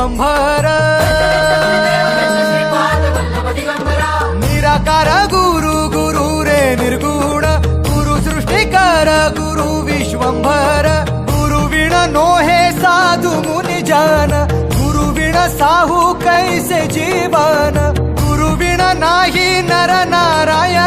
विश्वंभर निराकार गुरु गुरु रे निर्गुण गुरु सृष्टिकर गुरु विश्वंभर गुरु विण नोहे साधु मुनि जन गुरु विण साहू कैसे जीवन गुरु विण नाही नर नारायण